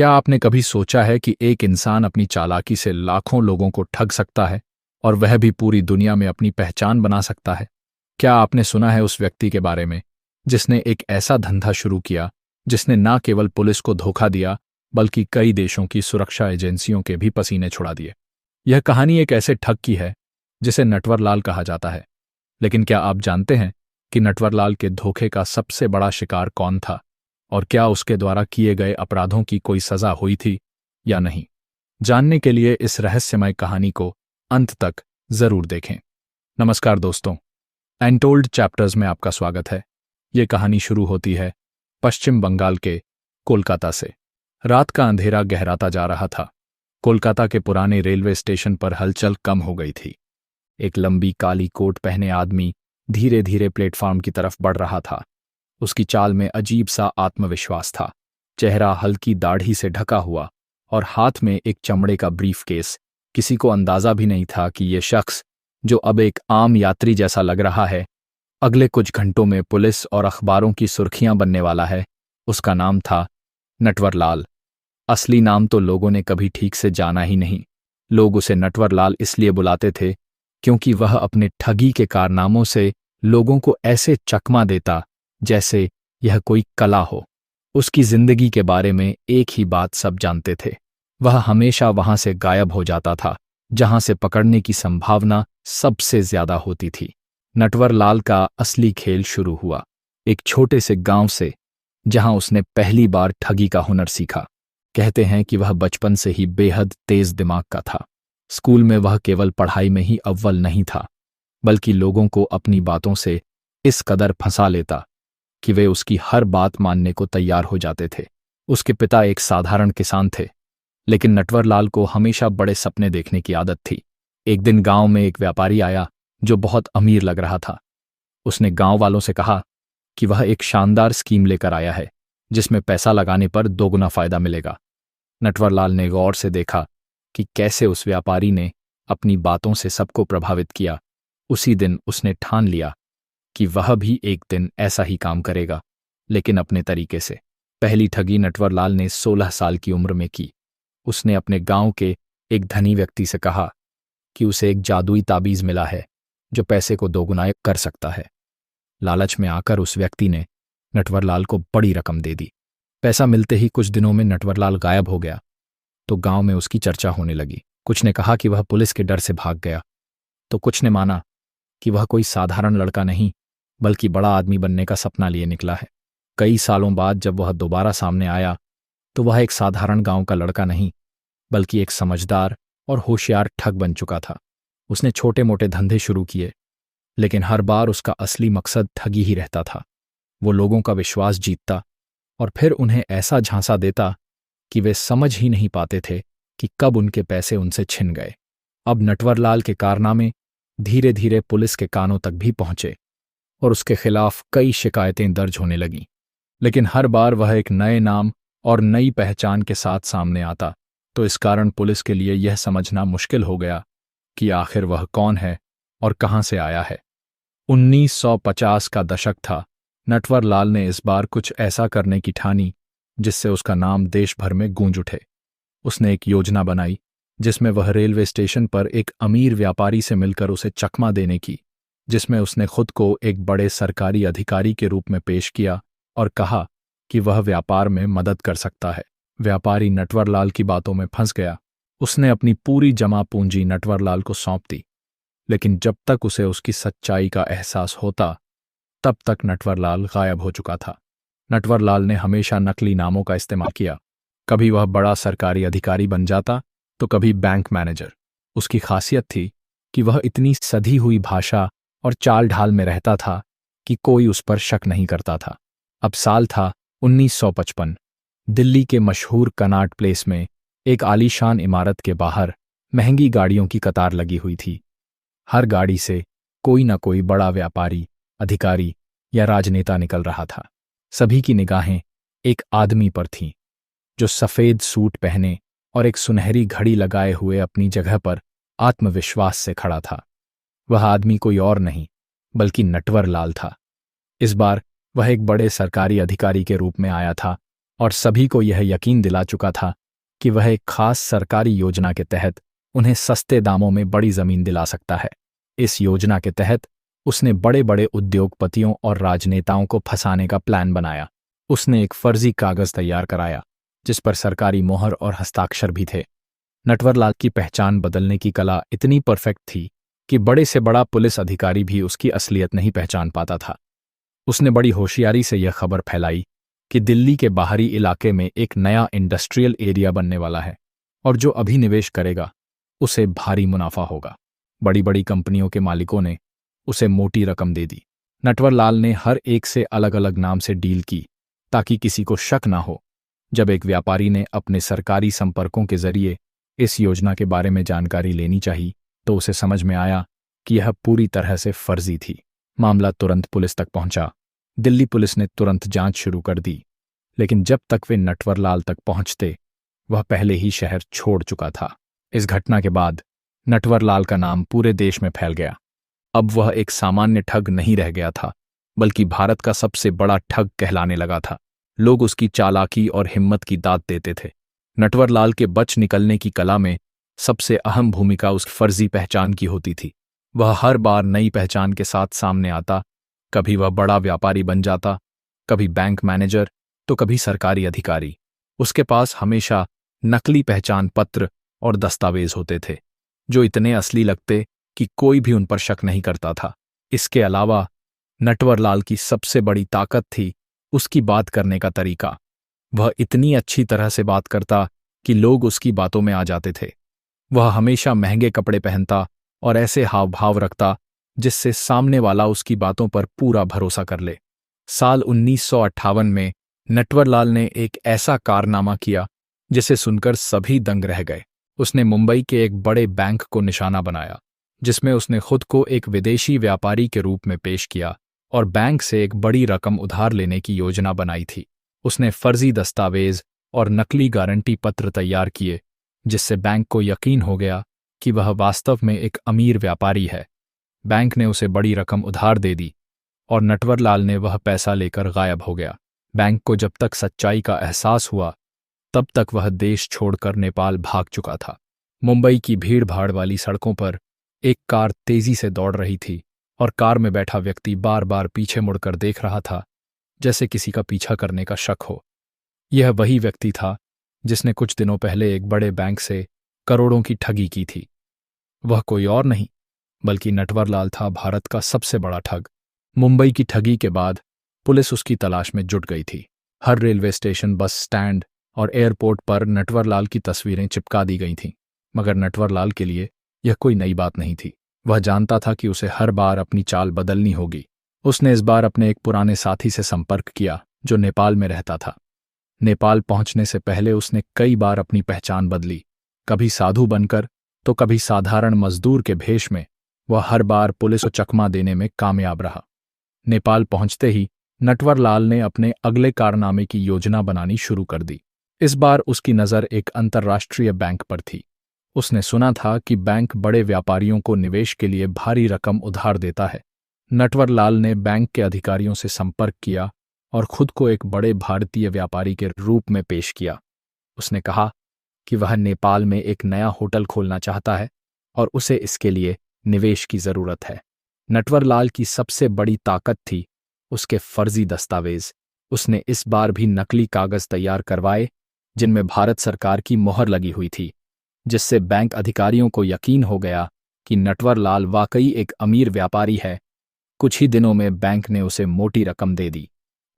क्या आपने कभी सोचा है कि एक इंसान अपनी चालाकी से लाखों लोगों को ठग सकता है और वह भी पूरी दुनिया में अपनी पहचान बना सकता है? क्या आपने सुना है उस व्यक्ति के बारे में जिसने एक ऐसा धंधा शुरू किया जिसने न केवल पुलिस को धोखा दिया बल्कि कई देशों की सुरक्षा एजेंसियों के भी पसीने छुड़ा दिए? यह कहानी एक ऐसे ठग की है जिसे नटवरलाल कहा जाता है। लेकिन क्या आप जानते हैं कि नटवरलाल के धोखे का सबसे बड़ा शिकार कौन था और क्या उसके द्वारा किए गए अपराधों की कोई सजा हुई थी या नहीं? जानने के लिए इस रहस्यमय कहानी को अंत तक जरूर देखें। नमस्कार दोस्तों, अनटोल्ड चैप्टर्स में आपका स्वागत है। ये कहानी शुरू होती है पश्चिम बंगाल के कोलकाता से। रात का अंधेरा गहराता जा रहा था। कोलकाता के पुराने रेलवे स्टेशन पर हलचल कम हो गई थी। एक लंबी काली कोट पहने आदमी धीरे धीरे प्लेटफॉर्म की तरफ बढ़ रहा था। उसकी चाल में अजीब सा आत्मविश्वास था। चेहरा हल्की दाढ़ी से ढका हुआ और हाथ में एक चमड़े का ब्रीफकेस। किसी को अंदाजा भी नहीं था कि ये शख्स, जो अब एक आम यात्री जैसा लग रहा है, अगले कुछ घंटों में पुलिस और अखबारों की सुर्खियां बनने वाला है। उसका नाम था नटवरलाल। असली नाम तो लोगों ने कभी ठीक से जाना ही नहीं। लोग उसे नटवरलाल इसलिए बुलाते थे क्योंकि वह अपने ठगी के कारनामों से लोगों को ऐसे चकमा देता जैसे यह कोई कला हो। उसकी जिंदगी के बारे में एक ही बात सब जानते थे। वह हमेशा वहां से गायब हो जाता था जहां से पकड़ने की संभावना सबसे ज्यादा होती थी। नटवरलाल का असली खेल शुरू हुआ एक छोटे से गांव से, जहां उसने पहली बार ठगी का हुनर सीखा। कहते हैं कि वह बचपन से ही बेहद तेज दिमाग का था। स्कूल में वह केवल पढ़ाई में ही अव्वल नहीं था, बल्कि लोगों को अपनी बातों से इस कदर फंसा लेता कि वे उसकी हर बात मानने को तैयार हो जाते थे। उसके पिता एक साधारण किसान थे, लेकिन नटवरलाल को हमेशा बड़े सपने देखने की आदत थी। एक दिन गांव में एक व्यापारी आया जो बहुत अमीर लग रहा था। उसने गांव वालों से कहा कि वह एक शानदार स्कीम लेकर आया है जिसमें पैसा लगाने पर दोगुना फायदा मिलेगा। नटवरलाल ने गौर से देखा कि कैसे उस व्यापारी ने अपनी बातों से सबको प्रभावित किया। उसी दिन उसने ठान लिया कि वह भी एक दिन ऐसा ही काम करेगा, लेकिन अपने तरीके से। पहली ठगी नटवरलाल ने 16 साल की उम्र में की। उसने अपने गांव के एक धनी व्यक्ति से कहा कि उसे एक जादुई ताबीज मिला है जो पैसे को दोगुना कर सकता है। लालच में आकर उस व्यक्ति ने नटवरलाल को बड़ी रकम दे दी। पैसा मिलते ही कुछ दिनों में नटवरलाल गायब हो गया तो गांव में उसकी चर्चा होने लगी। कुछ ने कहा कि वह पुलिस के डर से भाग गया, तो कुछ ने माना कि वह कोई साधारण लड़का नहीं बल्कि बड़ा आदमी बनने का सपना लिए निकला है। कई सालों बाद जब वह दोबारा सामने आया तो वह एक साधारण गांव का लड़का नहीं बल्कि एक समझदार और होशियार ठग बन चुका था। उसने छोटे मोटे धंधे शुरू किए, लेकिन हर बार उसका असली मकसद ठगी ही रहता था। वो लोगों का विश्वास जीतता और फिर उन्हें ऐसा झांसा देता कि वे समझ ही नहीं पाते थे कि कब उनके पैसे उनसे छिन गए। अब नटवरलाल के कारनामे धीरे धीरे पुलिस के कानों तक भी पहुंचे और उसके खिलाफ कई शिकायतें दर्ज होने लगीं। लेकिन हर बार वह एक नए नाम और नई पहचान के साथ सामने आता, तो इस कारण पुलिस के लिए यह समझना मुश्किल हो गया कि आखिर वह कौन है और कहां से आया है। 1950 का दशक था। नटवरलाल ने इस बार कुछ ऐसा करने की ठानी जिससे उसका नाम देश भर में गूंज उठे। उसने एक योजना बनाई जिसमें वह रेलवे स्टेशन पर एक अमीर व्यापारी से मिलकर उसे चकमा देने की, जिसमें उसने खुद को एक बड़े सरकारी अधिकारी के रूप में पेश किया और कहा कि वह व्यापार में मदद कर सकता है। व्यापारी नटवरलाल की बातों में फंस गया। उसने अपनी पूरी जमा पूंजी नटवरलाल को सौंप दी, लेकिन जब तक उसे उसकी सच्चाई का एहसास होता तब तक नटवरलाल गायब हो चुका था। नटवरलाल ने हमेशा नकली नामों का इस्तेमाल किया। कभी वह बड़ा सरकारी अधिकारी बन जाता तो कभी बैंक मैनेजर। उसकी खासियत थी कि वह इतनी सधी हुई भाषा और चाल ढाल में रहता था कि कोई उस पर शक नहीं करता था। अब साल था 1955। दिल्ली के मशहूर कनॉट प्लेस में एक आलीशान इमारत के बाहर महंगी गाड़ियों की कतार लगी हुई थी। हर गाड़ी से कोई न कोई बड़ा व्यापारी, अधिकारी या राजनेता निकल रहा था। सभी की निगाहें एक आदमी पर थीं जो सफेद सूट पहने और एक सुनहरी घड़ी लगाए हुए अपनी जगह पर आत्मविश्वास से खड़ा था। वह आदमी कोई और नहीं बल्कि नटवरलाल था। इस बार वह एक बड़े सरकारी अधिकारी के रूप में आया था और सभी को यह यकीन दिला चुका था कि वह एक खास सरकारी योजना के तहत उन्हें सस्ते दामों में बड़ी जमीन दिला सकता है। इस योजना के तहत उसने बड़े बड़े उद्योगपतियों और राजनेताओं को फंसाने का प्लान बनाया। उसने एक फर्जी कागज तैयार कराया जिस पर सरकारी मोहर और हस्ताक्षर भी थे। नटवरलाल की पहचान बदलने की कला इतनी परफेक्ट थी कि बड़े से बड़ा पुलिस अधिकारी भी उसकी असलियत नहीं पहचान पाता था। उसने बड़ी होशियारी से यह खबर फैलाई कि दिल्ली के बाहरी इलाके में एक नया इंडस्ट्रियल एरिया बनने वाला है और जो अभी निवेश करेगा उसे भारी मुनाफा होगा। बड़ी बड़ी कंपनियों के मालिकों ने उसे मोटी रकम दे दी। नटवरलाल ने हर एक से अलग अलग नाम से डील की ताकि किसी को शक ना हो। जब एक व्यापारी ने अपने सरकारी संपर्कों के जरिए इस योजना के बारे में जानकारी लेनी चाहिए तो उसे समझ में आया कि यह पूरी तरह से फर्जी थी। मामला तुरंत पुलिस तक पहुंचा। दिल्ली पुलिस ने तुरंत जांच शुरू कर दी, लेकिन जब तक वे नटवरलाल तक पहुंचते वह पहले ही शहर छोड़ चुका था। इस घटना के बाद नटवरलाल का नाम पूरे देश में फैल गया। अब वह एक सामान्य ठग नहीं रह गया था, बल्कि भारत का सबसे बड़ा ठग कहलाने लगा था। लोग उसकी चालाकी और हिम्मत की दाद देते थे। नटवरलाल के बच निकलने की कला में सबसे अहम भूमिका उस फर्जी पहचान की होती थी। वह हर बार नई पहचान के साथ सामने आता। कभी वह बड़ा व्यापारी बन जाता, कभी बैंक मैनेजर, तो कभी सरकारी अधिकारी। उसके पास हमेशा नकली पहचान पत्र और दस्तावेज होते थे जो इतने असली लगते कि कोई भी उन पर शक नहीं करता था। इसके अलावा नटवरलाल की सबसे बड़ी ताकत थी उसकी बात करने का तरीका। वह इतनी अच्छी तरह से बात करता कि लोग उसकी बातों में आ जाते थे। वह हमेशा महंगे कपड़े पहनता और ऐसे हाव भाव रखता जिससे सामने वाला उसकी बातों पर पूरा भरोसा कर ले। साल 1958 में नटवरलाल ने एक ऐसा कारनामा किया जिसे सुनकर सभी दंग रह गए। उसने मुंबई के एक बड़े बैंक को निशाना बनाया, जिसमें उसने खुद को एक विदेशी व्यापारी के रूप में पेश किया और बैंक से एक बड़ी रकम उधार लेने की योजना बनाई थी। उसने फर्जी दस्तावेज और नकली गारंटी पत्र तैयार किए, जिससे बैंक को यकीन हो गया कि वह वास्तव में एक अमीर व्यापारी है। बैंक ने उसे बड़ी रकम उधार दे दी और नटवरलाल ने वह पैसा लेकर गायब हो गया। बैंक को जब तक सच्चाई का एहसास हुआ तब तक वह देश छोड़कर नेपाल भाग चुका था। मुंबई की भीड़ भाड़ वाली सड़कों पर एक कार तेजी से दौड़ रही थी और कार में बैठा व्यक्ति बार बार पीछे मुड़कर देख रहा था, जैसे किसी का पीछा करने का शक हो। यह वही व्यक्ति था जिसने कुछ दिनों पहले एक बड़े बैंक से करोड़ों की ठगी की थी। वह कोई और नहीं बल्कि नटवरलाल था, भारत का सबसे बड़ा ठग। मुंबई की ठगी के बाद पुलिस उसकी तलाश में जुट गई थी। हर रेलवे स्टेशन, बस स्टैंड और एयरपोर्ट पर नटवरलाल की तस्वीरें चिपका दी गई थीं। मगर नटवरलाल के लिए यह कोई नई बात नहीं थी। वह जानता था कि उसे हर बार अपनी चाल बदलनी होगी। उसने इस बार अपने एक पुराने साथी से संपर्क किया जो नेपाल में रहता था। नेपाल पहुंचने से पहले उसने कई बार अपनी पहचान बदली, कभी साधु बनकर तो कभी साधारण मजदूर के भेष में। वह हर बार पुलिस को चकमा देने में कामयाब रहा। नेपाल पहुंचते ही नटवरलाल ने अपने अगले कारनामे की योजना बनानी शुरू कर दी। इस बार उसकी नज़र एक अंतर्राष्ट्रीय बैंक पर थी। उसने सुना था कि बैंक बड़े व्यापारियों को निवेश के लिए भारी रकम उधार देता है। नटवरलाल ने बैंक के अधिकारियों से संपर्क किया और खुद को एक बड़े भारतीय व्यापारी के रूप में पेश किया। उसने कहा कि वह नेपाल में एक नया होटल खोलना चाहता है और उसे इसके लिए निवेश की जरूरत है। नटवरलाल की सबसे बड़ी ताकत थी उसके फर्जी दस्तावेज। उसने इस बार भी नकली कागज तैयार करवाए जिनमें भारत सरकार की मोहर लगी हुई थी, जिससे बैंक अधिकारियों को यकीन हो गया कि नटवरलाल वाकई एक अमीर व्यापारी है। कुछ ही दिनों में बैंक ने उसे मोटी रकम दे दी।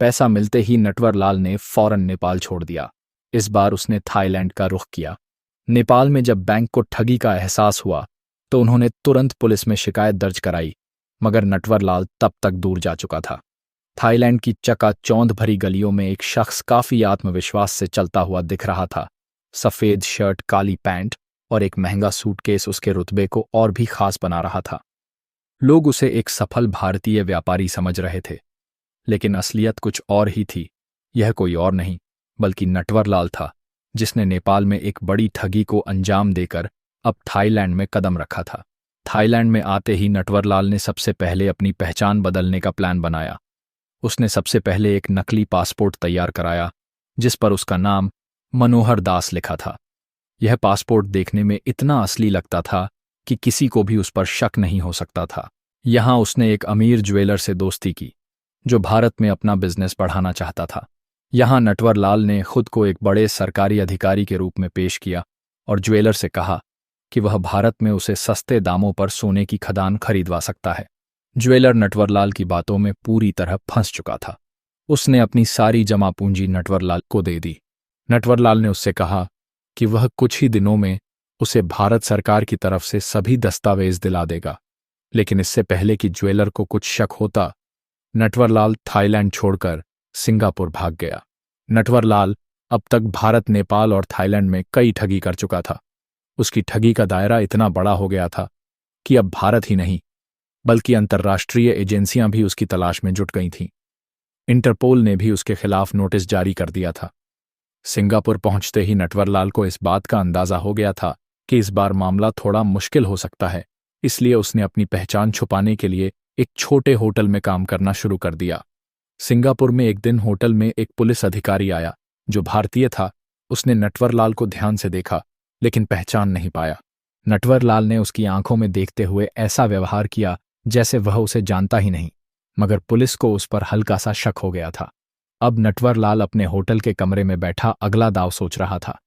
पैसा मिलते ही नटवरलाल ने फौरन नेपाल छोड़ दिया। इस बार उसने थाईलैंड का रुख किया। नेपाल में जब बैंक को ठगी का एहसास हुआ तो उन्होंने तुरंत पुलिस में शिकायत दर्ज कराई, मगर नटवरलाल तब तक दूर जा चुका था। थाईलैंड की चकाचौंध भरी गलियों में एक शख्स काफी आत्मविश्वास से चलता हुआ दिख रहा था। सफेद शर्ट, काली पैंट और एक महंगा सूटकेस उसके रुतबे को और भी खास बना रहा था। लोग उसे एक सफल भारतीय व्यापारी समझ रहे थे, लेकिन असलियत कुछ और ही थी। यह कोई और नहीं बल्कि नटवरलाल था, जिसने नेपाल में एक बड़ी ठगी को अंजाम देकर अब थाईलैंड में कदम रखा था। थाईलैंड में आते ही नटवरलाल ने सबसे पहले अपनी पहचान बदलने का प्लान बनाया। उसने सबसे पहले एक नकली पासपोर्ट तैयार कराया जिस पर उसका नाम मनोहर दास लिखा था। यह पासपोर्ट देखने में इतना असली लगता था कि किसी को भी उस पर शक नहीं हो सकता था। यहाँ उसने एक अमीर ज्वेलर से दोस्ती की जो भारत में अपना बिजनेस बढ़ाना चाहता था। यहाँ नटवरलाल ने खुद को एक बड़े सरकारी अधिकारी के रूप में पेश किया और ज्वेलर से कहा कि वह भारत में उसे सस्ते दामों पर सोने की खदान खरीदवा सकता है। ज्वेलर नटवरलाल की बातों में पूरी तरह फंस चुका था। उसने अपनी सारी जमा पूंजी नटवरलाल को दे दी। नटवरलाल ने उससे कहा कि वह कुछ ही दिनों में उसे भारत सरकार की तरफ से सभी दस्तावेज दिला देगा। लेकिन इससे पहले कि ज्वेलर को कुछ शक होता, नटवरलाल थाईलैंड छोड़कर सिंगापुर भाग गया। नटवरलाल अब तक भारत, नेपाल और थाईलैंड में कई ठगी कर चुका था। उसकी ठगी का दायरा इतना बड़ा हो गया था कि अब भारत ही नहीं बल्कि अंतर्राष्ट्रीय एजेंसियां भी उसकी तलाश में जुट गई थीं। इंटरपोल ने भी उसके खिलाफ नोटिस जारी कर दिया था। सिंगापुर पहुंचते ही नटवरलाल को इस बात का अंदाजा हो गया था कि इस बार मामला थोड़ा मुश्किल हो सकता है। इसलिए उसने अपनी पहचान छुपाने के लिए एक छोटे होटल में काम करना शुरू कर दिया। सिंगापुर में एक दिन होटल में एक पुलिस अधिकारी आया जो भारतीय था। उसने नटवरलाल को ध्यान से देखा लेकिन पहचान नहीं पाया। नटवरलाल ने उसकी आंखों में देखते हुए ऐसा व्यवहार किया जैसे वह उसे जानता ही नहीं, मगर पुलिस को उस पर हल्का सा शक हो गया था। अब नटवरलाल अपने होटल के कमरे में बैठा अगला दांव सोच रहा था,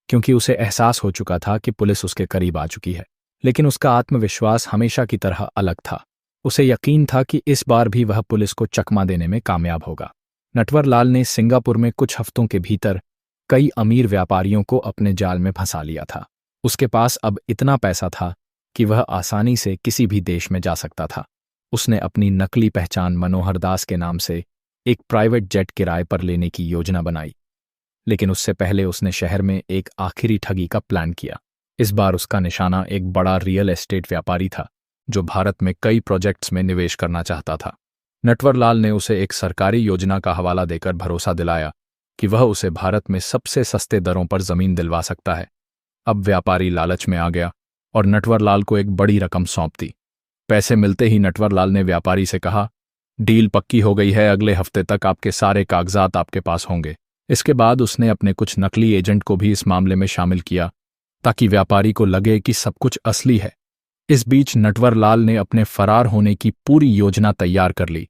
क्योंकि उसे एहसास हो चुका था कि पुलिस उसके करीब आ चुकी है। लेकिन उसका आत्मविश्वास हमेशा की तरह अलग था। उसे यकीन था कि इस बार भी वह पुलिस को चकमा देने में कामयाब होगा। नटवरलाल ने सिंगापुर में कुछ हफ्तों के भीतर कई अमीर व्यापारियों को अपने जाल में फंसा लिया था। उसके पास अब इतना पैसा था कि वह आसानी से किसी भी देश में जा सकता था। उसने अपनी नकली पहचान मनोहर दास के नाम से एक प्राइवेट जेट किराए पर लेने की योजना बनाई। लेकिन उससे पहले उसने शहर में एक आखिरी ठगी का प्लान किया। इस बार उसका निशाना एक बड़ा रियल एस्टेट व्यापारी था जो भारत में कई प्रोजेक्ट्स में निवेश करना चाहता था। नटवरलाल ने उसे एक सरकारी योजना का हवाला देकर भरोसा दिलाया कि वह उसे भारत में सबसे सस्ते दरों पर जमीन दिलवा सकता है। अब व्यापारी लालच में आ गया और नटवरलाल को एक बड़ी रकम सौंप दी। पैसे मिलते ही नटवरलाल ने व्यापारी से कहा, डील पक्की हो गई है, अगले हफ्ते तक आपके सारे कागजात आपके पास होंगे। इसके बाद उसने अपने कुछ नकली एजेंट को भी इस मामले में शामिल किया ताकि व्यापारी को लगे कि सब कुछ असली है। इस बीच नटवरलाल ने अपने फरार होने की पूरी योजना तैयार कर ली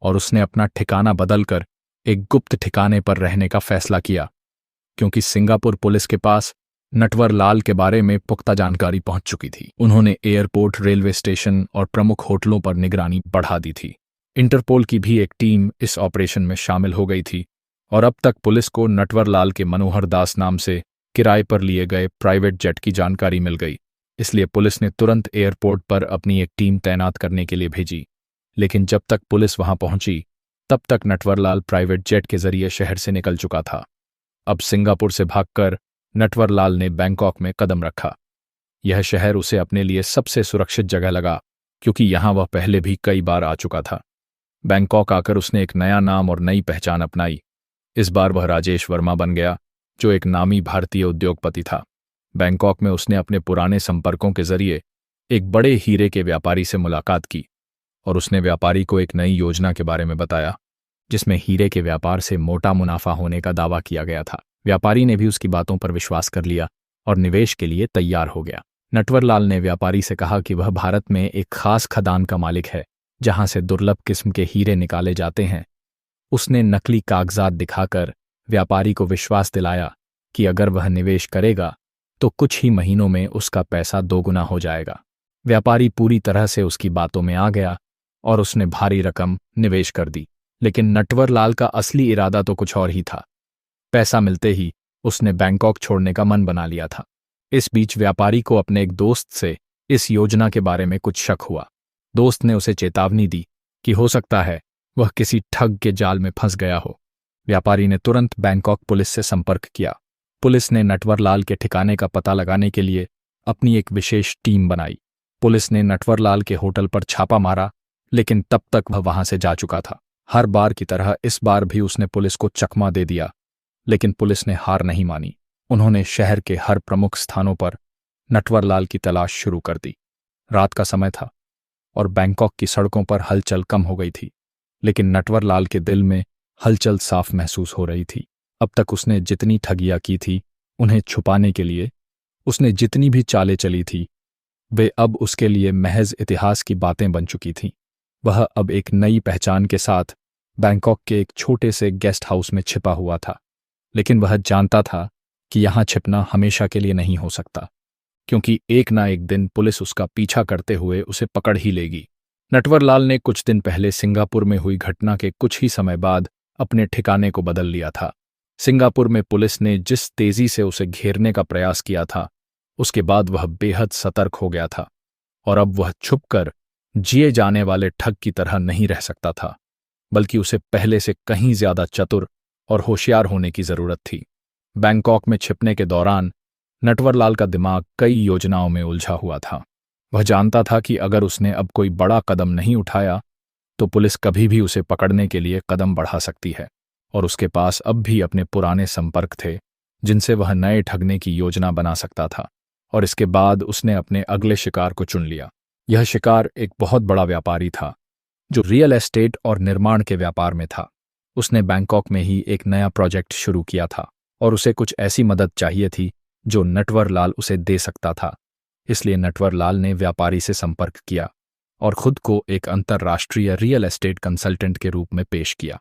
और उसने अपना ठिकाना बदलकर एक गुप्त ठिकाने पर रहने का फैसला किया, क्योंकि सिंगापुर पुलिस के पास नटवरलाल के बारे में पुख्ता जानकारी पहुंच चुकी थी। उन्होंने एयरपोर्ट, रेलवे स्टेशन और प्रमुख होटलों पर निगरानी बढ़ा दी थी। इंटरपोल की भी एक टीम इस ऑपरेशन में शामिल हो गई थी और अब तक पुलिस को नटवरलाल के मनोहर दास नाम से किराए पर लिए गए प्राइवेट जेट की जानकारी मिल गई। इसलिए पुलिस ने तुरंत एयरपोर्ट पर अपनी एक टीम तैनात करने के लिए भेजी। लेकिन जब तक पुलिस वहां पहुंची तब तक नटवरलाल प्राइवेट जेट के जरिए शहर से निकल चुका था। अब सिंगापुर से भागकर नटवरलाल ने बैंकॉक में कदम रखा। यह शहर उसे अपने लिए सबसे सुरक्षित जगह लगा, क्योंकि यहां वह पहले भी कई बार आ चुका था। बैंकॉक आकर उसने एक नया नाम और नई पहचान अपनाई। इस बार वह राजेश वर्मा बन गया, जो एक नामी भारतीय उद्योगपति था। बैंकॉक में उसने अपने पुराने संपर्कों के जरिए एक बड़े हीरे के व्यापारी से मुलाकात की और उसने व्यापारी को एक नई योजना के बारे में बताया जिसमें हीरे के व्यापार से मोटा मुनाफा होने का दावा किया गया था। व्यापारी ने भी उसकी बातों पर विश्वास कर लिया और निवेश के लिए तैयार हो गया। नटवरलाल ने व्यापारी से कहा कि वह भारत में एक खास खदान का मालिक है जहां से दुर्लभ किस्म के हीरे निकाले जाते हैं। उसने नकली कागजात दिखाकर व्यापारी को विश्वास दिलाया कि अगर वह निवेश करेगा तो कुछ ही महीनों में उसका पैसा दोगुना हो जाएगा। व्यापारी पूरी तरह से उसकी बातों में आ गया और उसने भारी रकम निवेश कर दी। लेकिन नटवरलाल का असली इरादा तो कुछ और ही था। पैसा मिलते ही उसने बैंकॉक छोड़ने का मन बना लिया था। इस बीच व्यापारी को अपने एक दोस्त से इस योजना के बारे में कुछ शक हुआ। दोस्त ने उसे चेतावनी दी कि हो सकता है वह किसी ठग के जाल में फंस गया हो। व्यापारी ने तुरंत बैंकॉक पुलिस से संपर्क किया। पुलिस ने नटवरलाल के ठिकाने का पता लगाने के लिए अपनी एक विशेष टीम बनाई। पुलिस ने नटवरलाल के होटल पर छापा मारा, लेकिन तब तक वह वहां से जा चुका था। हर बार की तरह इस बार भी उसने पुलिस को चकमा दे दिया, लेकिन पुलिस ने हार नहीं मानी। उन्होंने शहर के हर प्रमुख स्थानों पर नटवरलाल की तलाश शुरू कर दी। रात का समय था और बैंकॉक की सड़कों पर हलचल कम हो गई थी, लेकिन नटवरलाल के दिल में हलचल साफ महसूस हो रही थी। अब तक उसने जितनी ठगियां की थी उन्हें छुपाने के लिए उसने जितनी भी चालें चली थी वे अब उसके लिए महज इतिहास की बातें बन चुकी थीं। वह अब एक नई पहचान के साथ बैंकॉक के एक छोटे से गेस्ट हाउस में छिपा हुआ था, लेकिन वह जानता था कि यहाँ छिपना हमेशा के लिए नहीं हो सकता, क्योंकि एक ना एक दिन पुलिस उसका पीछा करते हुए उसे पकड़ ही लेगी। नटवरलाल ने कुछ दिन पहले सिंगापुर में हुई घटना के कुछ ही समय बाद अपने ठिकाने को बदल लिया था। सिंगापुर में पुलिस ने जिस तेजी से उसे घेरने का प्रयास किया था, उसके बाद वह बेहद सतर्क हो गया था और अब वह छुपकर जिए जाने वाले ठग की तरह नहीं रह सकता था, बल्कि उसे पहले से कहीं ज्यादा चतुर और होशियार होने की जरूरत थी। बैंकॉक में छिपने के दौरान नटवरलाल का दिमाग कई योजनाओं में उलझा हुआ था। वह जानता था कि अगर उसने अब कोई बड़ा कदम नहीं उठाया तो पुलिस कभी भी उसे पकड़ने के लिए कदम बढ़ा सकती है, और उसके पास अब भी अपने पुराने संपर्क थे जिनसे वह नए ठगने की योजना बना सकता था। और इसके बाद उसने अपने अगले शिकार को चुन लिया। यह शिकार एक बहुत बड़ा व्यापारी था जो रियल एस्टेट और निर्माण के व्यापार में था। उसने बैंकॉक में ही एक नया प्रोजेक्ट शुरू किया था और उसे कुछ ऐसी मदद चाहिए थी जो नटवरलाल उसे दे सकता था। इसलिए नटवरलाल ने व्यापारी से संपर्क किया और खुद को एक अंतर्राष्ट्रीय रियल एस्टेट कंसल्टेंट के रूप में पेश किया।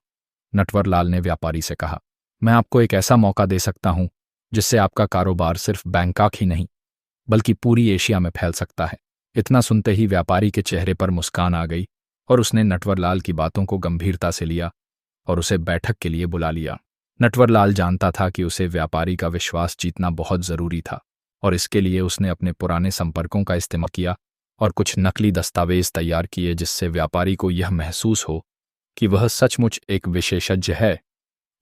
नटवरलाल ने व्यापारी से कहा, मैं आपको एक ऐसा मौका दे सकता हूं जिससे आपका कारोबार सिर्फ बैंकॉक ही नहीं बल्कि पूरी एशिया में फैल सकता है। इतना सुनते ही व्यापारी के चेहरे पर मुस्कान आ गई और उसने नटवरलाल की बातों को गंभीरता से लिया और उसे बैठक के लिए बुला लिया। नटवरलाल जानता था कि उसे व्यापारी का विश्वास जीतना बहुत जरूरी था और इसके लिए उसने अपने पुराने संपर्कों का इस्तेमाल किया और कुछ नकली दस्तावेज तैयार किए जिससे व्यापारी को यह महसूस हो कि वह सचमुच एक विशेषज्ञ है।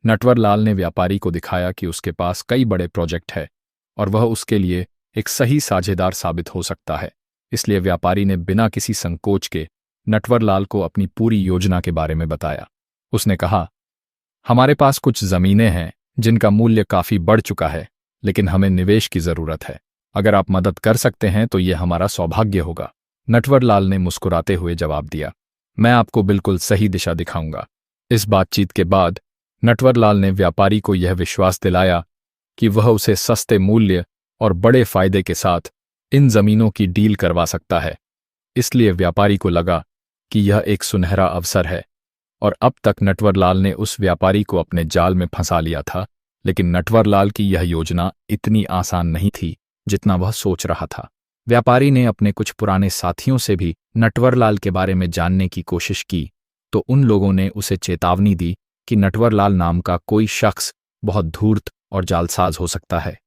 नटवरलाल ने व्यापारी को दिखाया कि उसके पास कई बड़े प्रोजेक्ट है और वह उसके लिए एक सही साझेदार साबित हो सकता है। इसलिए व्यापारी ने बिना किसी संकोच के नटवरलाल को अपनी पूरी योजना के बारे में बताया। उसने कहा, हमारे पास कुछ जमीनें हैं जिनका मूल्य काफी बढ़ चुका है, लेकिन हमें निवेश की जरूरत है। अगर आप मदद कर सकते हैं तो यह हमारा सौभाग्य होगा। नटवरलाल ने मुस्कुराते हुए जवाब दिया, मैं आपको बिल्कुल सही दिशा दिखाऊंगा। इस बातचीत के बाद नटवरलाल ने व्यापारी को यह विश्वास दिलाया कि वह उसे सस्ते मूल्य और बड़े फायदे के साथ इन जमीनों की डील करवा सकता है। इसलिए व्यापारी को लगा कि यह एक सुनहरा अवसर है और अब तक नटवरलाल ने उस व्यापारी को अपने जाल में फंसा लिया था। लेकिन नटवरलाल की यह योजना इतनी आसान नहीं थी जितना वह सोच रहा था। व्यापारी ने अपने कुछ पुराने साथियों से भी नटवरलाल के बारे में जानने की कोशिश की तो उन लोगों ने उसे चेतावनी दी कि नटवरलाल नाम का कोई शख्स बहुत धूर्त और जालसाज हो सकता है।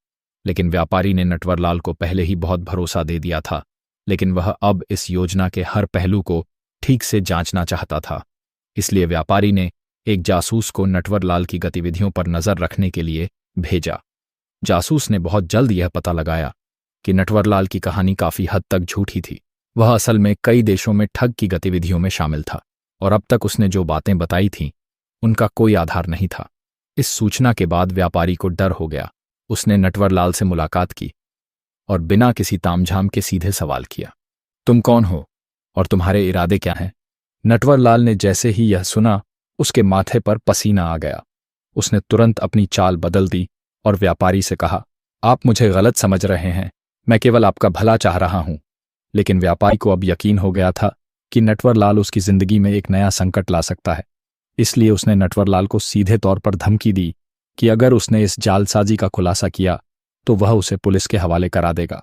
लेकिन व्यापारी ने नटवरलाल को पहले ही बहुत भरोसा दे दिया था, लेकिन वह अब इस योजना के हर पहलू को ठीक से जांचना चाहता था। इसलिए व्यापारी ने एक जासूस को नटवरलाल की गतिविधियों पर नजर रखने के लिए भेजा। जासूस ने बहुत जल्द यह पता लगाया कि नटवरलाल की कहानी काफी हद तक झूठी थी। वह असल में कई देशों में ठग की गतिविधियों में शामिल था और अब तक उसने जो बातें बताई थीं उनका कोई आधार नहीं था। इस सूचना के बाद व्यापारी को डर हो गया। उसने नटवरलाल से मुलाकात की और बिना किसी तामझाम के सीधे सवाल किया, तुम कौन हो और तुम्हारे इरादे क्या हैं? नटवरलाल ने जैसे ही यह सुना उसके माथे पर पसीना आ गया। उसने तुरंत अपनी चाल बदल दी और व्यापारी से कहा, आप मुझे गलत समझ रहे हैं, मैं केवल आपका भला चाह रहा हूं। लेकिन व्यापारी को अब यकीन हो गया था कि नटवरलाल उसकी जिंदगी में एक नया संकट ला सकता है। इसलिए उसने नटवरलाल को सीधे तौर पर धमकी दी कि अगर उसने इस जालसाजी का खुलासा किया तो वह उसे पुलिस के हवाले करा देगा।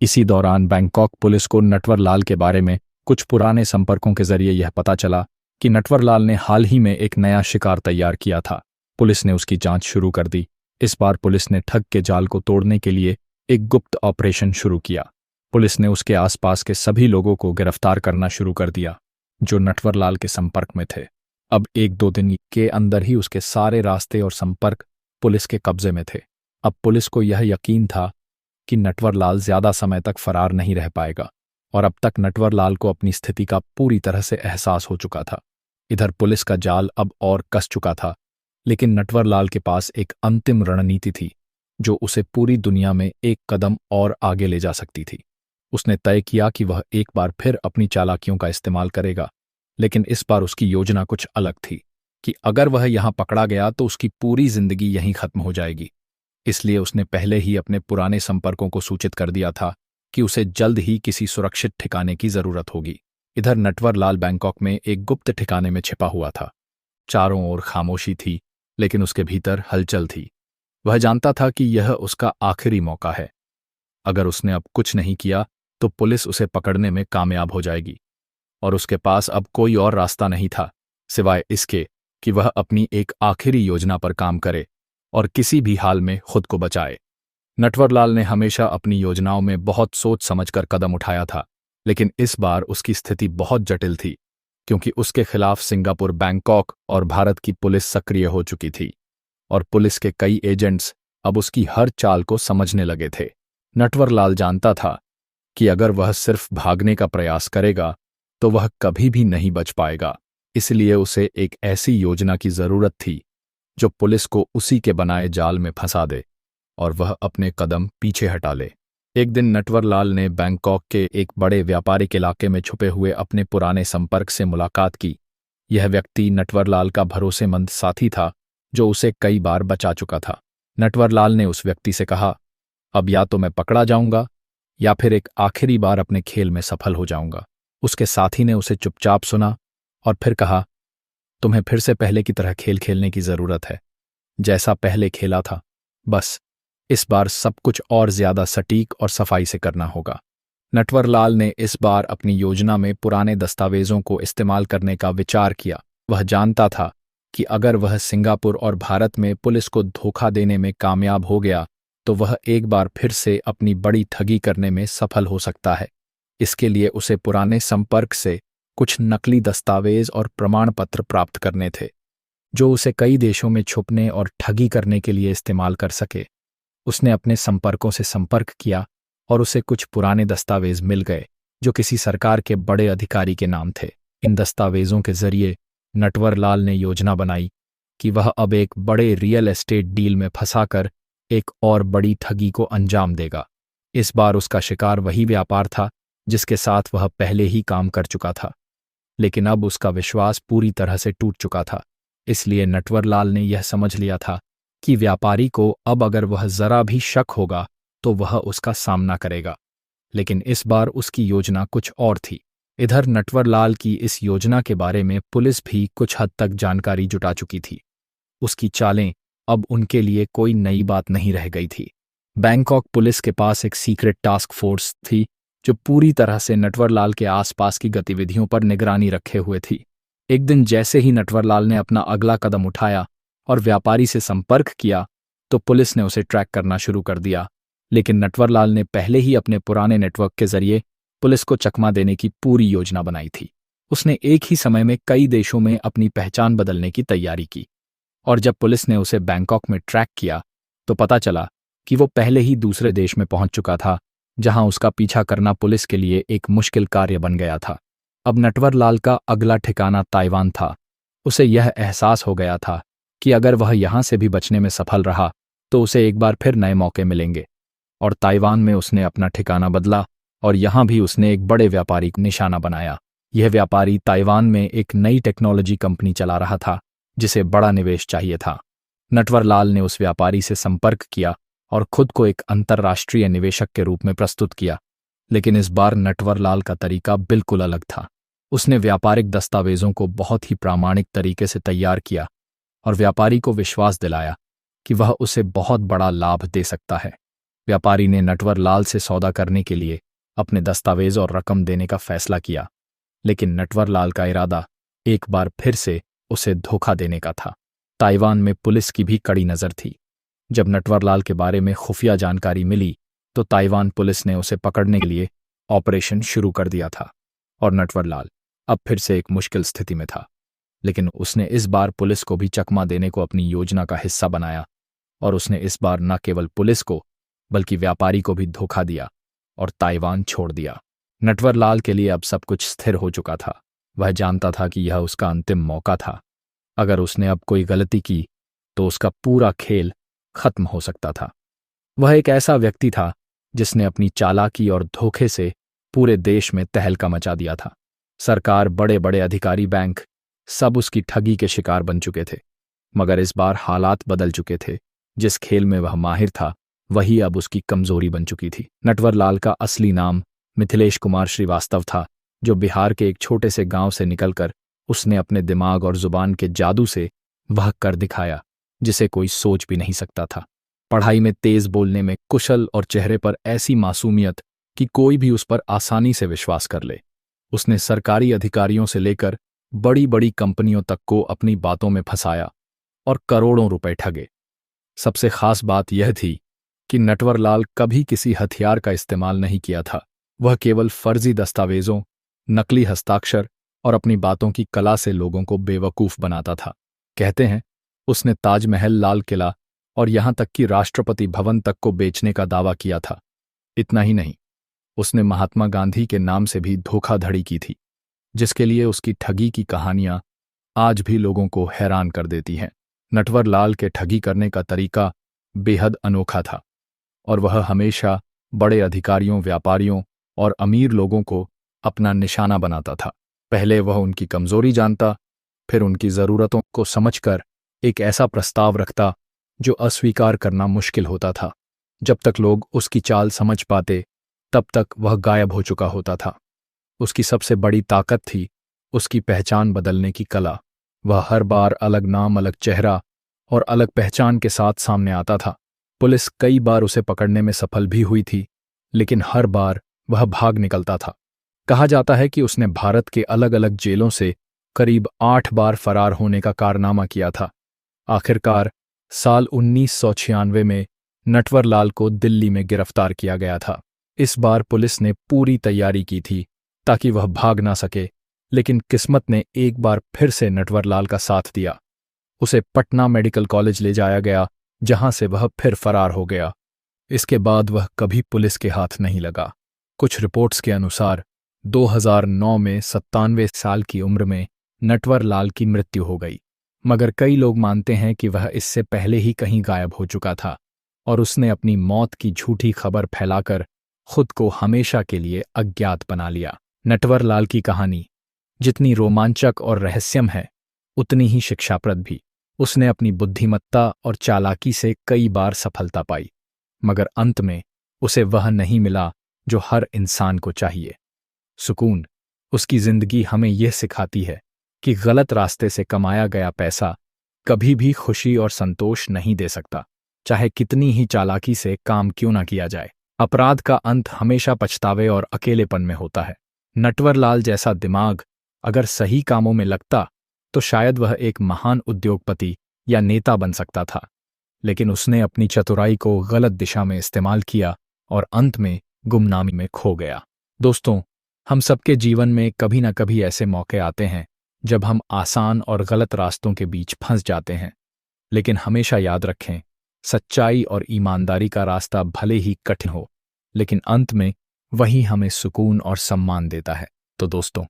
इसी दौरान बैंकॉक पुलिस को नटवरलाल के बारे में कुछ पुराने संपर्कों के जरिए यह पता चला कि नटवरलाल ने हाल ही में एक नया शिकार तैयार किया था। पुलिस ने उसकी जांच शुरू कर दी। इस बार पुलिस ने ठग के जाल को तोड़ने के लिए एक गुप्त ऑपरेशन शुरू किया। पुलिस ने उसके आसपास के सभी लोगों को गिरफ्तार करना शुरू कर दिया जो नटवरलाल के संपर्क में थे। अब 1-2 दिन के अंदर ही उसके सारे रास्ते और संपर्क पुलिस के कब्जे में थे। अब पुलिस को यह यकीन था कि नटवरलाल ज्यादा समय तक फरार नहीं रह पाएगा और अब तक नटवरलाल को अपनी स्थिति का पूरी तरह से एहसास हो चुका था। इधर पुलिस का जाल अब और कस चुका था, लेकिन नटवरलाल के पास एक अंतिम रणनीति थी जो उसे पूरी दुनिया में एक कदम और आगे ले जा सकती थी। उसने तय किया कि वह एक बार फिर अपनी चालाकियों का इस्तेमाल करेगा, लेकिन इस बार उसकी योजना कुछ अलग थी। कि अगर वह यहाँ पकड़ा गया तो उसकी पूरी जिंदगी यहीं खत्म हो जाएगी। इसलिए उसने पहले ही अपने पुराने संपर्कों को सूचित कर दिया था कि उसे जल्द ही किसी सुरक्षित ठिकाने की जरूरत होगी। इधर नटवरलाल बैंकॉक में एक गुप्त ठिकाने में छिपा हुआ था। चारों ओर खामोशी थी, लेकिन उसके भीतर हलचल थी। वह जानता था कि यह उसका आखिरी मौका है। अगर उसने अब कुछ नहीं किया तो पुलिस उसे पकड़ने में कामयाब हो जाएगी, और उसके पास अब कोई और रास्ता नहीं था सिवाय इसके कि वह अपनी एक आखिरी योजना पर काम करे और किसी भी हाल में खुद को बचाए। नटवरलाल ने हमेशा अपनी योजनाओं में बहुत सोच समझकर कदम उठाया था, लेकिन इस बार उसकी स्थिति बहुत जटिल थी, क्योंकि उसके खिलाफ सिंगापुर, बैंकॉक और भारत की पुलिस सक्रिय हो चुकी थी, और पुलिस के कई एजेंट्स अब उसकी हर चाल को समझने लगे थे। नटवरलाल जानता था कि अगर वह सिर्फ भागने का प्रयास करेगा तो वह कभी भी नहीं बच पाएगा। इसलिए उसे एक ऐसी योजना की जरूरत थी जो पुलिस को उसी के बनाए जाल में फंसा दे और वह अपने कदम पीछे हटा ले। एक दिन नटवरलाल ने बैंकॉक के एक बड़े व्यापारिक इलाके में छुपे हुए अपने पुराने संपर्क से मुलाकात की। यह व्यक्ति नटवरलाल का भरोसेमंद साथी था जो उसे कई बार बचा चुका था। नटवरलाल ने उस व्यक्ति से कहा, अब या तो मैं पकड़ा जाऊंगा या फिर एक आखिरी बार अपने खेल में सफल हो जाऊंगा। उसके साथी ने उसे चुपचाप सुना और फिर कहा, तुम्हें फिर से पहले की तरह खेल खेलने की जरूरत है, जैसा पहले खेला था। बस इस बार सब कुछ और ज्यादा सटीक और सफाई से करना होगा। नटवरलाल ने इस बार अपनी योजना में पुराने दस्तावेजों को इस्तेमाल करने का विचार किया। वह जानता था कि अगर वह सिंगापुर और भारत में पुलिस को धोखा देने में कामयाब हो गया तो वह एक बार फिर से अपनी बड़ी ठगी करने में सफल हो सकता है। इसके लिए उसे पुराने संपर्क से कुछ नकली दस्तावेज और प्रमाण पत्र प्राप्त करने थे, जो उसे कई देशों में छुपने और ठगी करने के लिए इस्तेमाल कर सके। उसने अपने संपर्कों से संपर्क किया और उसे कुछ पुराने दस्तावेज मिल गए जो किसी सरकार के बड़े अधिकारी के नाम थे। इन दस्तावेजों के जरिए नटवरलाल ने योजना बनाई कि वह अब एक बड़े रियल एस्टेट डील में फंसाकर एक और बड़ी ठगी को अंजाम देगा। इस बार उसका शिकार वही व्यापार था जिसके साथ वह पहले ही काम कर चुका था, लेकिन अब उसका विश्वास पूरी तरह से टूट चुका था। इसलिए नटवरलाल ने यह समझ लिया था कि व्यापारी को अब अगर वह जरा भी शक होगा तो वह उसका सामना करेगा। लेकिन इस बार उसकी योजना कुछ और थी। इधर नटवरलाल की इस योजना के बारे में पुलिस भी कुछ हद तक जानकारी जुटा चुकी थी। उसकी चालें अब उनके लिए कोई नई बात नहीं रह गई थी। बैंकॉक पुलिस के पास एक सीक्रेट टास्क फोर्स थी जो पूरी तरह से नटवरलाल के आसपास की गतिविधियों पर निगरानी रखे हुए थी। एक दिन जैसे ही नटवरलाल ने अपना अगला कदम उठाया और व्यापारी से संपर्क किया तो पुलिस ने उसे ट्रैक करना शुरू कर दिया। लेकिन नटवरलाल ने पहले ही अपने पुराने नेटवर्क के जरिए पुलिस को चकमा देने की पूरी योजना बनाई थी। उसने एक ही समय में कई देशों में अपनी पहचान बदलने की तैयारी की, और जब पुलिस ने उसे बैंकॉक में ट्रैक किया तो पता चला कि वो पहले ही दूसरे देश में पहुंच चुका था, जहां उसका पीछा करना पुलिस के लिए एक मुश्किल कार्य बन गया था। अब नटवरलाल का अगला ठिकाना ताइवान था। उसे यह एहसास हो गया था कि अगर वह यहां से भी बचने में सफल रहा तो उसे एक बार फिर नए मौके मिलेंगे, और ताइवान में उसने अपना ठिकाना बदला और यहां भी उसने एक बड़े व्यापारी को निशाना बनाया। यह व्यापारी ताइवान में एक नई टेक्नोलॉजी कंपनी चला रहा था जिसे बड़ा निवेश चाहिए था। नटवरलाल ने उस व्यापारी से संपर्क किया और खुद को एक अंतर्राष्ट्रीय निवेशक के रूप में प्रस्तुत किया। लेकिन इस बार नटवरलाल का तरीका बिल्कुल अलग था। उसने व्यापारिक दस्तावेजों को बहुत ही प्रामाणिक तरीके से तैयार किया और व्यापारी को विश्वास दिलाया कि वह उसे बहुत बड़ा लाभ दे सकता है। व्यापारी ने नटवरलाल से सौदा करने के लिए अपने दस्तावेज और रकम देने का फैसला किया, लेकिन नटवरलाल का इरादा एक बार फिर से उसे धोखा देने का था। ताइवान में पुलिस की भी कड़ी नजर थी। जब नटवरलाल के बारे में खुफिया जानकारी मिली तो ताइवान पुलिस ने उसे पकड़ने के लिए ऑपरेशन शुरू कर दिया था, और नटवरलाल अब फिर से एक मुश्किल स्थिति में था। लेकिन उसने इस बार पुलिस को भी चकमा देने को अपनी योजना का हिस्सा बनाया, और उसने इस बार न केवल पुलिस को बल्कि व्यापारी को भी धोखा दिया और ताइवान छोड़ दिया। नटवरलाल के लिए अब सब कुछ स्थिर हो चुका था। वह जानता था कि यह उसका अंतिम मौका था। अगर उसने अब कोई गलती की तो उसका पूरा खेल खत्म हो सकता था। वह एक ऐसा व्यक्ति था जिसने अपनी चालाकी और धोखे से पूरे देश में तहलका मचा दिया था। सरकार, बड़े बड़े अधिकारी, बैंक सब उसकी ठगी के शिकार बन चुके थे। मगर इस बार हालात बदल चुके थे। जिस खेल में वह माहिर था वही अब उसकी कमजोरी बन चुकी थी। नटवरलाल का असली नाम मिथिलेश कुमार श्रीवास्तव था, जो बिहार के एक छोटे से गांव से निकलकर उसने अपने दिमाग और जुबान के जादू से वह कर दिखाया जिसे कोई सोच भी नहीं सकता था। पढ़ाई में तेज, बोलने में कुशल और चेहरे पर ऐसी मासूमियत कि कोई भी उस पर आसानी से विश्वास कर ले। उसने सरकारी अधिकारियों से लेकर बड़ी बड़ी कंपनियों तक को अपनी बातों में फंसाया और करोड़ों रुपए ठगे। सबसे खास बात यह थी कि नटवरलाल कभी किसी हथियार का इस्तेमाल नहीं किया था। वह केवल फर्जी दस्तावेजों, नकली हस्ताक्षर और अपनी बातों की कला से लोगों को बेवकूफ बनाता था। कहते हैं उसने ताजमहल, लाल किला और यहां तक कि राष्ट्रपति भवन तक को बेचने का दावा किया था। इतना ही नहीं, उसने महात्मा गांधी के नाम से भी धोखाधड़ी की थी, जिसके लिए उसकी ठगी की कहानियां आज भी लोगों को हैरान कर देती हैं। नटवरलाल के ठगी करने का तरीका बेहद अनोखा था और वह हमेशा बड़े अधिकारियों, व्यापारियों और अमीर लोगों को अपना निशाना बनाता था। पहले वह उनकी कमजोरी जानता, फिर उनकी ज़रूरतों को समझकर एक ऐसा प्रस्ताव रखता जो अस्वीकार करना मुश्किल होता था। जब तक लोग उसकी चाल समझ पाते तब तक वह गायब हो चुका होता था। उसकी सबसे बड़ी ताकत थी उसकी पहचान बदलने की कला। वह हर बार अलग नाम, अलग चेहरा और अलग पहचान के साथ सामने आता था। पुलिस कई बार उसे पकड़ने में सफल भी हुई थी, लेकिन हर बार वह भाग निकलता था। कहा जाता है कि उसने भारत के अलग अलग जेलों से करीब 8 बार फरार होने का कारनामा किया था। आखिरकार साल 1996 में नटवरलाल को दिल्ली में गिरफ्तार किया गया था। इस बार पुलिस ने पूरी तैयारी की थी ताकि वह भाग ना सके, लेकिन किस्मत ने एक बार फिर से नटवरलाल का साथ दिया। उसे पटना मेडिकल कॉलेज ले जाया गया, जहां से वह फिर फरार हो गया। इसके बाद वह कभी पुलिस के हाथ नहीं लगा। कुछ रिपोर्ट्स के अनुसार 2009 में 97 साल की उम्र में नटवरलाल की मृत्यु हो गई, मगर कई लोग मानते हैं कि वह इससे पहले ही कहीं गायब हो चुका था और उसने अपनी मौत की झूठी खबर फैलाकर खुद को हमेशा के लिए अज्ञात बना लिया। नटवरलाल की कहानी जितनी रोमांचक और रहस्यमय है, उतनी ही शिक्षाप्रद भी। उसने अपनी बुद्धिमत्ता और चालाकी से कई बार सफलता पाई, मगर अंत में उसे वह नहीं मिला जो हर इंसान को चाहिए, सुकून। उसकी जिंदगी हमें यह सिखाती है कि गलत रास्ते से कमाया गया पैसा कभी भी खुशी और संतोष नहीं दे सकता, चाहे कितनी ही चालाकी से काम क्यों ना किया जाए। अपराध का अंत हमेशा पछतावे और अकेलेपन में होता है। नटवरलाल जैसा दिमाग अगर सही कामों में लगता तो शायद वह एक महान उद्योगपति या नेता बन सकता था, लेकिन उसने अपनी चतुराई को गलत दिशा में इस्तेमाल किया और अंत में गुमनामी में खो गया। दोस्तों, हम सबके जीवन में कभी ना कभी ऐसे मौके आते हैं जब हम आसान और गलत रास्तों के बीच फंस जाते हैं, लेकिन हमेशा याद रखें, सच्चाई और ईमानदारी का रास्ता भले ही कठिन हो, लेकिन अंत में वही हमें सुकून और सम्मान देता है। तो दोस्तों,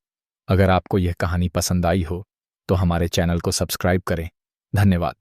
अगर आपको यह कहानी पसंद आई हो तो हमारे चैनल को सब्सक्राइब करें। धन्यवाद।